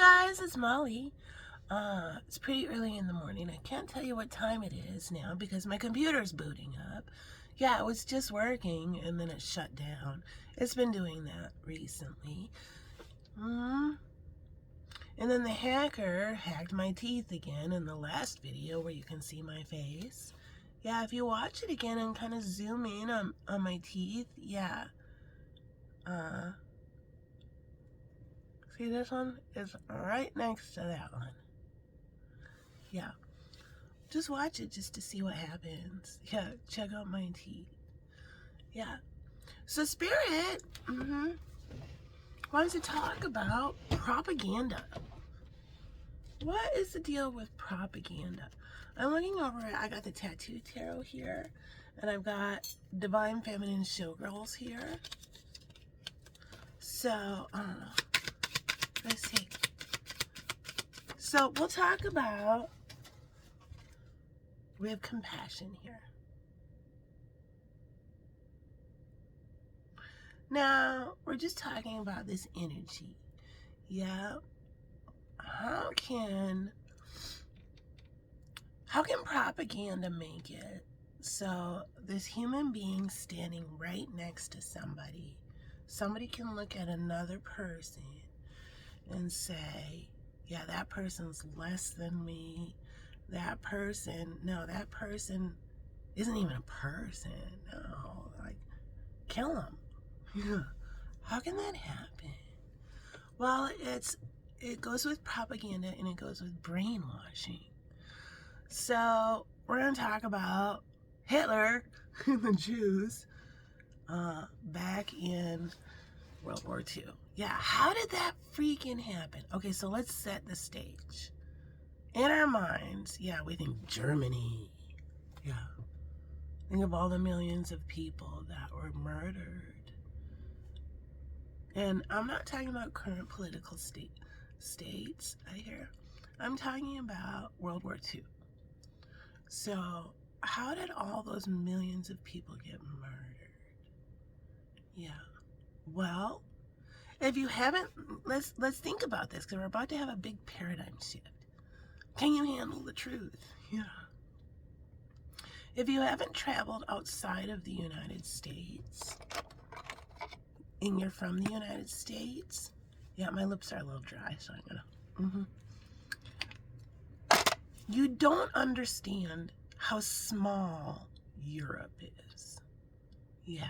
guys, it's Molly. It's pretty early in the morning. I can't tell you what time it is now because my computer's booting up. Yeah, it was just working and then it shut down. It's been doing that recently. And then the hacker hacked my teeth again in the last video where you can see my face. Yeah, if you watch it again and kind of zoom in on my teeth, yeah. See, this one is right next to that one. Yeah. Just watch it just to see what happens. Yeah, check out my teeth. Yeah. So Spirit wants to talk about propaganda. What is the deal with propaganda? I'm looking over it. I got the Tattoo Tarot here, and I've got Divine Feminine Showgirls here. So, I don't know. Let's see. So, we'll talk about, we have compassion here. Now, we're just talking about this energy. Yeah. How can propaganda make it so this human being standing right next to somebody can look at another person and say, yeah, that person's less than me. That person isn't even a person. No, like, kill them. Yeah. How can that happen? Well, it goes with propaganda and it goes with brainwashing. So we're going to talk about Hitler and the Jews back in World War II. Yeah, how did that freaking happen? Okay, so let's set the stage. In our minds, yeah, we think Germany. Yeah. Think of all the millions of people that were murdered. And I'm not talking about current political states, I hear. I'm talking about World War II. So, how did all those millions of people get murdered? Yeah. Well, if you haven't, let's think about this because we're about to have a big paradigm shift. Can you handle the truth? Yeah. If you haven't traveled outside of the United States, and you're from the United States, yeah, my lips are a little dry, so I'm gonna, you don't understand how small Europe is. Yeah.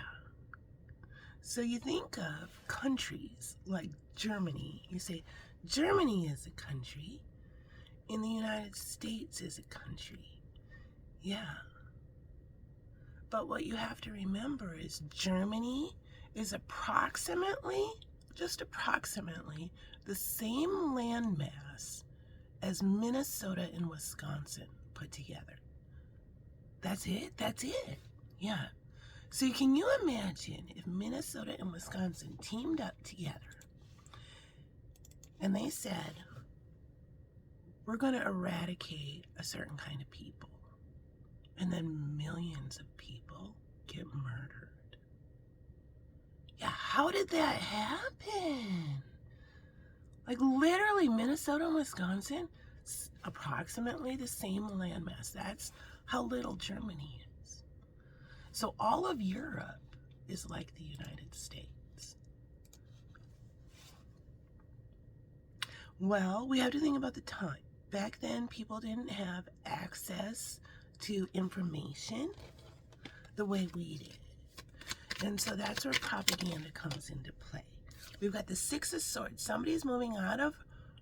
So you think of countries like Germany, you say, Germany is a country, and the United States is a country. Yeah. But what you have to remember is Germany is just approximately, the same landmass as Minnesota and Wisconsin put together. That's it? That's it. Yeah. So can you imagine if Minnesota and Wisconsin teamed up together and they said, we're going to eradicate a certain kind of people, and then millions of people get murdered? Yeah, how did that happen? Like literally Minnesota and Wisconsin, approximately the same landmass. That's how little Germany is. So all of Europe is like the United States. Well, we have to think about the time. Back then, people didn't have access to information the way we did. And so that's where propaganda comes into play. We've got the Six of Swords. Somebody's moving out of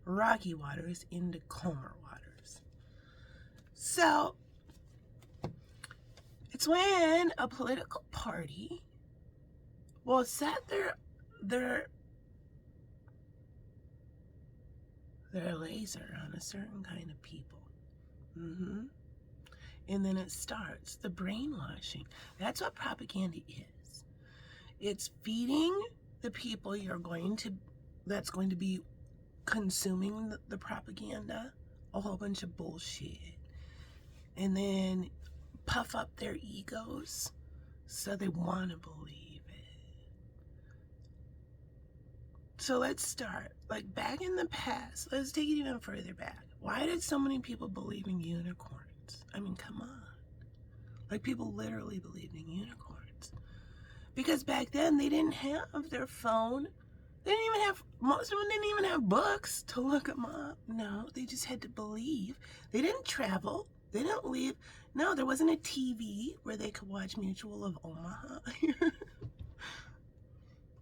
rocky waters into calmer waters. So it's when a political party will set their laser on a certain kind of people. And then it starts the brainwashing. That's what propaganda is. It's feeding the people that's going to be consuming the propaganda a whole bunch of bullshit, and then puff up their egos so they want to believe it. So let's start. Like back in the past, let's take it even further back. Why did so many people believe in unicorns? I mean, come on. Like people literally believed in unicorns. Because back then they didn't have their phone. They didn't even have, most of them didn't even have books to look them up. No, they just had to believe. They didn't travel. They didn't leave. No, there wasn't a TV where they could watch Mutual of Omaha.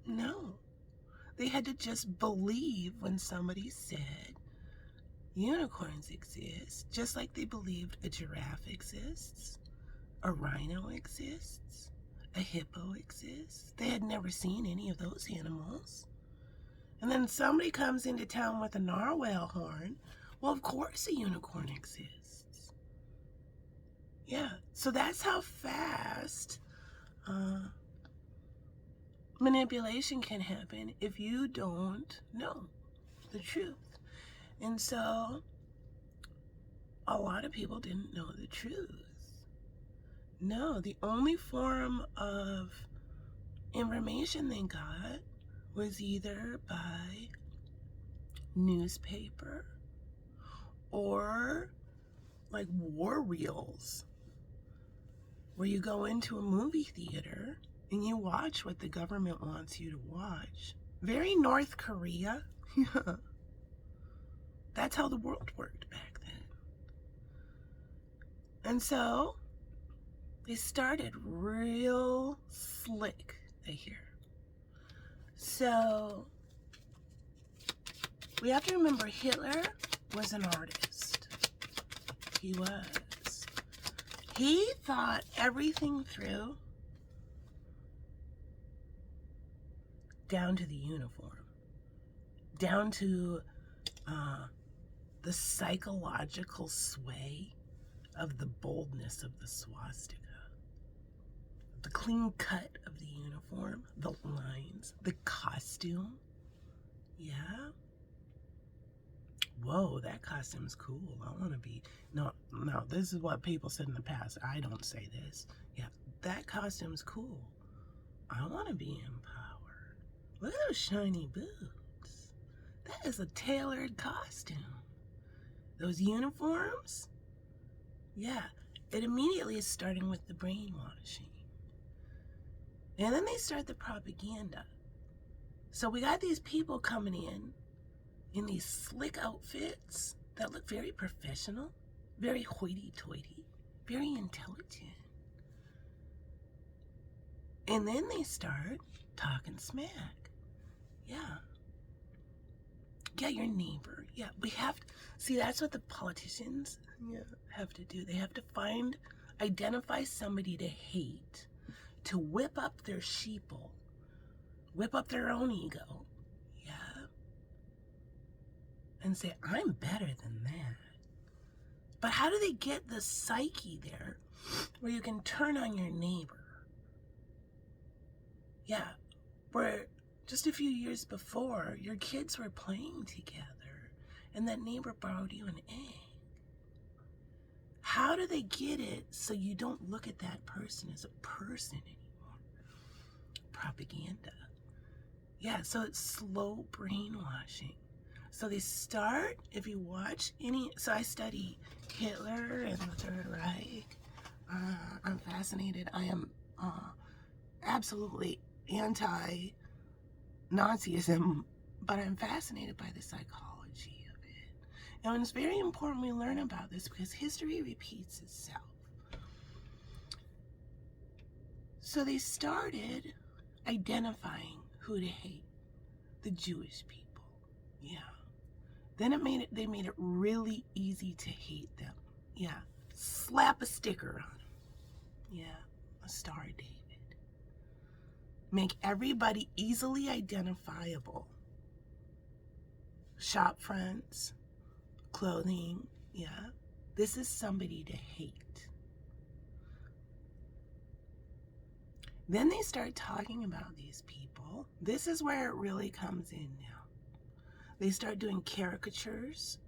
No. They had to just believe when somebody said unicorns exist, just like they believed a giraffe exists, a rhino exists, a hippo exists. They had never seen any of those animals. And then somebody comes into town with a narwhal horn. Well, of course a unicorn exists. Yeah, so that's how fast manipulation can happen if you don't know the truth. And so a lot of people didn't know the truth. No, the only form of information they got was either by newspaper or like war reels, where you go into a movie theater and you watch what the government wants you to watch. Very North Korea. Yeah. That's how the world worked back then. And so they started real slick, I hear. So we have to remember Hitler was an artist. He was. He thought everything through down to the uniform, down to the psychological sway of the boldness of the swastika, the clean cut of the uniform, the lines, the costume. Yeah. Whoa, that costume's cool. I want to be. No, this is what people said in the past. I don't say this. Yeah, that costume's cool. I want to be in power. Look at those shiny boots. That is a tailored costume. Those uniforms? Yeah, it immediately is starting with the brainwashing. And then they start the propaganda. So we got these people coming in these slick outfits that look very professional, very hoity-toity, very intelligent. And then they start talking smack. Yeah. Yeah, your neighbor. Yeah, we have to, see, that's what the politicians have to do. They have to identify somebody to hate, to whip up their sheeple, whip up their own ego. Yeah. And say, I'm better than that. But how do they get the psyche there where you can turn on your neighbor? Yeah, where just a few years before, your kids were playing together and that neighbor borrowed you an egg. How do they get it so you don't look at that person as a person anymore? Propaganda. Yeah, so it's slow brainwashing. So they start, if you watch so I study Hitler and the Third Reich. I'm fascinated. I am absolutely anti-Nazism, but I'm fascinated by the psychology of it. And it's very important we learn about this because history repeats itself. So they started identifying who to hate. The Jewish people. Yeah. Then they made it really easy to hate them. Yeah. Slap a sticker on them. Yeah. A Star of David. Make everybody easily identifiable. Shop fronts, clothing. Yeah. This is somebody to hate. Then they start talking about these people. This is where it really comes in now. They start doing caricatures.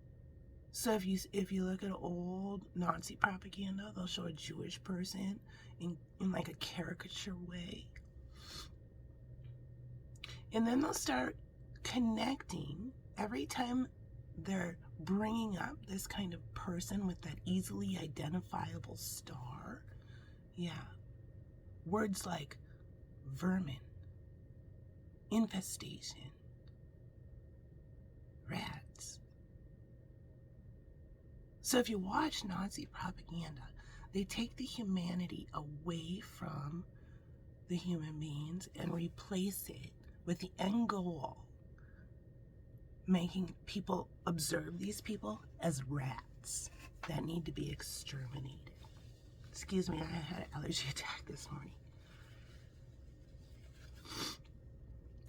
So if you look at old Nazi propaganda, they'll show a Jewish person in like a caricature way. And then they'll start connecting every time they're bringing up this kind of person with that easily identifiable star. Yeah. Words like vermin, infestation, rats. So if you watch Nazi propaganda, they take the humanity away from the human beings and replace it with the end goal, making people observe these people as rats that need to be exterminated. Excuse me, I had an allergy attack this morning.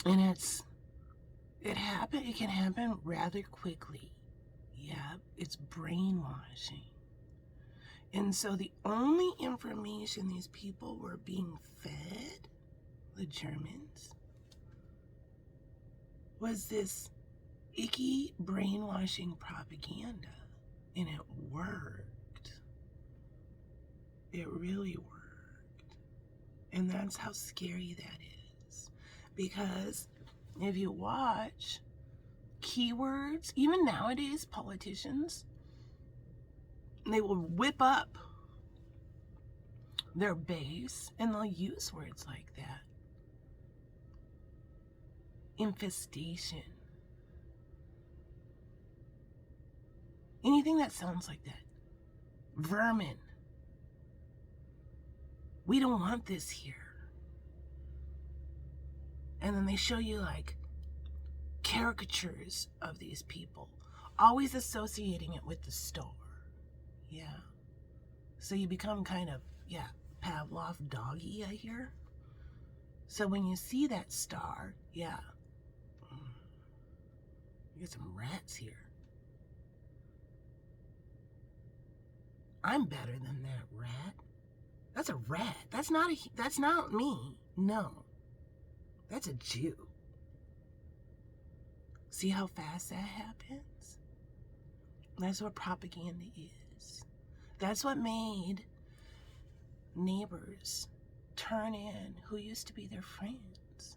And it can happen rather quickly. Yeah, it's brainwashing. And so the only information these people were being fed, the Germans, was this icky brainwashing propaganda. And it worked. It really worked. And that's how scary that is. Because if you watch keywords, even nowadays, politicians, they will whip up their base and they'll use words like that. Infestation. Anything that sounds like that. Vermin. We don't want this here. And then they show you like caricatures of these people, always associating it with the star. Yeah. So you become kind of, Pavlov doggy, I hear. So when you see that star, you get some rats here. I'm better than that rat. That's a rat. That's not me. No. That's a Jew. See how fast that happens? That's what propaganda is. That's what made neighbors turn in who used to be their friends.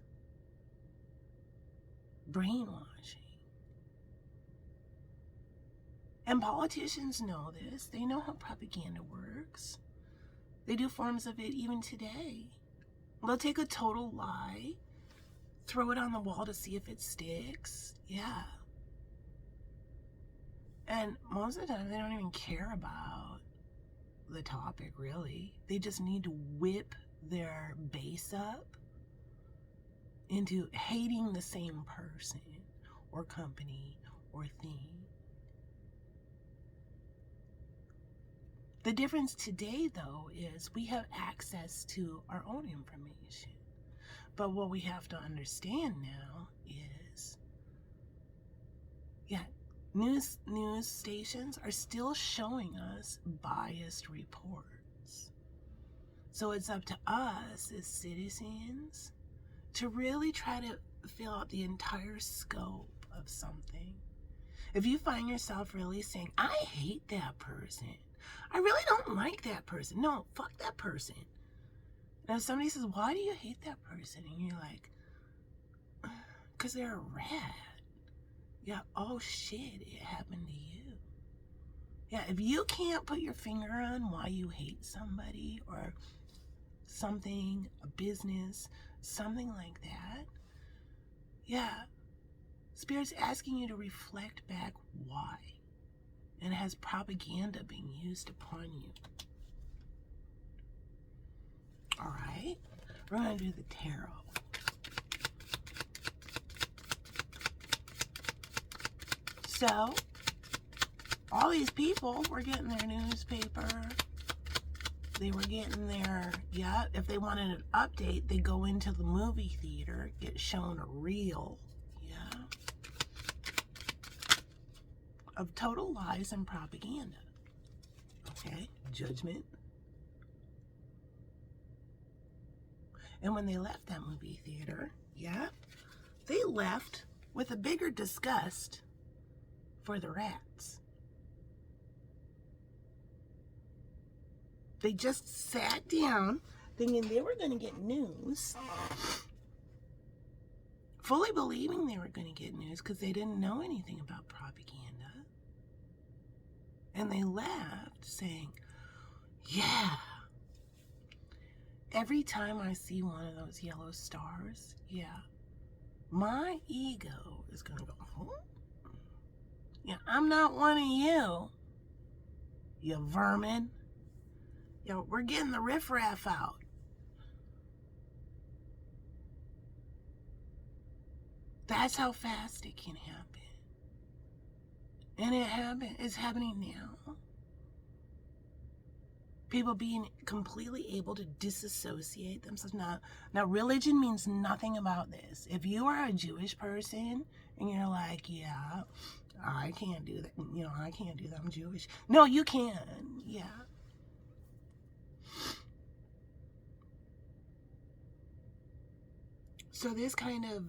Brainwashing. And politicians know this. They know how propaganda works. They do forms of it even today. They'll take a total lie, throw it on the wall to see if it sticks. Yeah. And most of the time, they don't even care about the topic, really. They just need to whip their base up into hating the same person or company or thing. The difference today, though, is we have access to our own information. But what we have to understand now is, news stations are still showing us biased reports. So it's up to us as citizens to really try to fill out the entire scope of something. If you find yourself really saying, I hate that person, I really don't like that person. No, fuck that person. And if somebody says, why do you hate that person? And you're like, because they're a rat. Yeah, oh shit, it happened to you. Yeah, if you can't put your finger on why you hate somebody or something, a business, something like that, Spirit's asking you to reflect back why. And has propaganda being used upon you. Alright, we're going to do the tarot. So, all these people were getting their newspaper. They were getting their, if they wanted an update, they go into the movie theater, get shown a reel, of total lies and propaganda. Okay, judgment. And when they left that movie theater, they left with a bigger disgust for the rats. They just sat down thinking they were going to get news fully believing they were going to get news because they didn't know anything about propaganda. And they left saying, yeah, every time I see one of those yellow stars, yeah, my ego is going to go, huh? Yeah, I'm not one of you, you vermin. Yo, we're getting the riffraff out. That's how fast it can happen. And it's happening now. People being completely able to disassociate themselves. Now, religion means nothing about this. If you are a Jewish person and you're like, yeah, I can't do that. I can't do that. I'm Jewish. No, you can. Yeah. So this kind of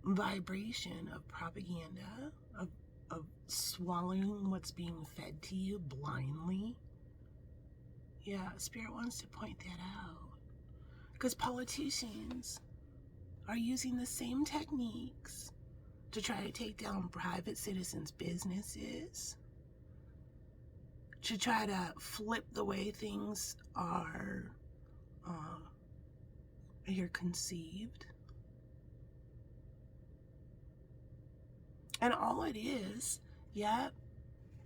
vibration of propaganda, of swallowing what's being fed to you blindly, yeah, Spirit wants to point that out. Because politicians are using the same techniques to try to take down private citizens' businesses, to try to flip the way things are here conceived. And all it is, yeah,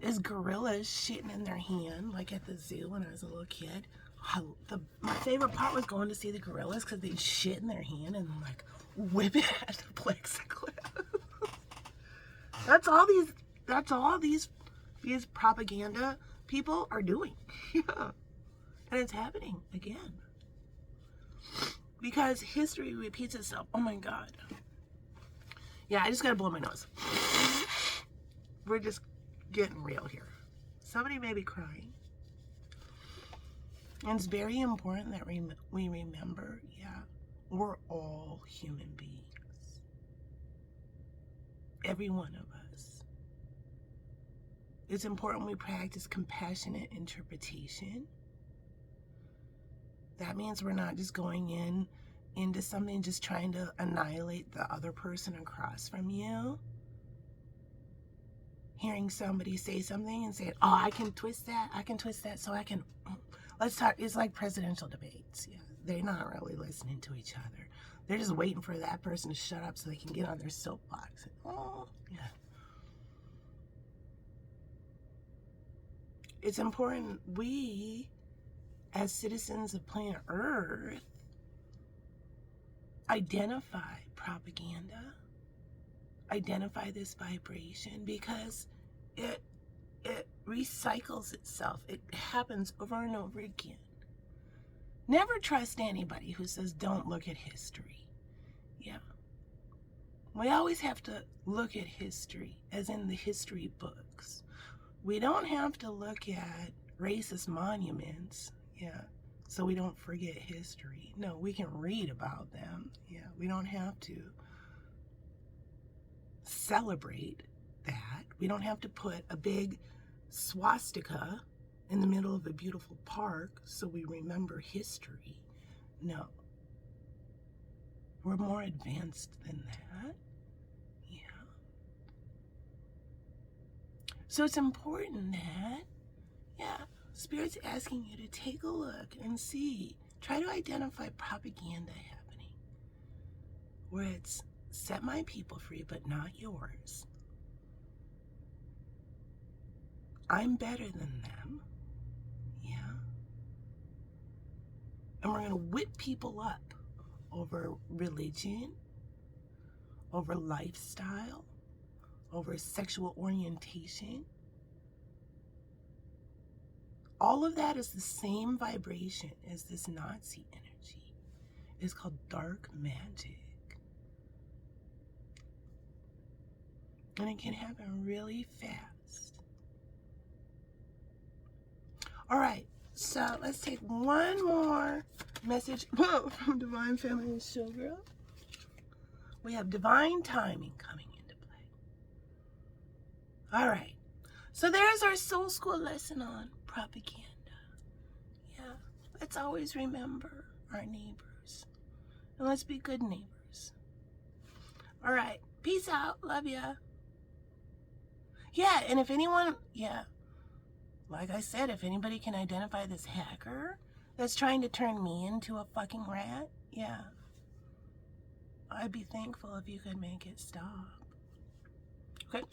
is gorillas shitting in their hand, like at the zoo when I was a little kid. My favorite part was going to see the gorillas because they'd shit in their hand and like whip it at the plexiglass. That's all these propaganda people are doing. Yeah. And it's happening again. Because history repeats itself. Oh my God. Yeah, I just gotta blow my nose. We're just getting real here. Somebody may be crying. And it's very important that we remember, yeah, we're all human beings. Every one of us. It's important we practice compassionate interpretation. That means we're not just going into something just trying to annihilate the other person across from you. Hearing somebody say something and saying, oh, I can twist that so I can, let's talk. It's like presidential debates. Yeah, they're not really listening to each other. They're just waiting for that person to shut up so they can get on their soapbox. Oh, yeah. It's important we, as citizens of planet Earth, identify propaganda, identify this vibration, because it recycles itself. It happens over and over again. Never trust anybody who says don't look at history. Yeah. We always have to look at history, as in the history books. We don't have to look at racist monuments, yeah, so we don't forget history. No, we can read about them. Yeah, we don't have to celebrate that. We don't have to put a big swastika in the middle of a beautiful park so we remember history. No. We're more advanced than that. Yeah. So it's important that, yeah, Spirit's asking you to take a look and see. Try to identify propaganda happening where it's set my people free, but not yours. I'm better than them. Yeah. And we're going to whip people up over religion, over lifestyle, over sexual orientation. All of that is the same vibration as this Nazi energy. It's called dark magic. And it can happen really fast. All right, so let's take one more message from Divine Feminine Showgirl. We have divine timing coming into play. All right, so there's our Soul School lesson on propaganda. Yeah, let's always remember our neighbors. And let's be good neighbors. All right. Peace out. Love ya. Yeah, and if anyone, yeah, like I said, if anybody can identify this hacker that's trying to turn me into a fucking rat, yeah, I'd be thankful if you could make it stop. Okay.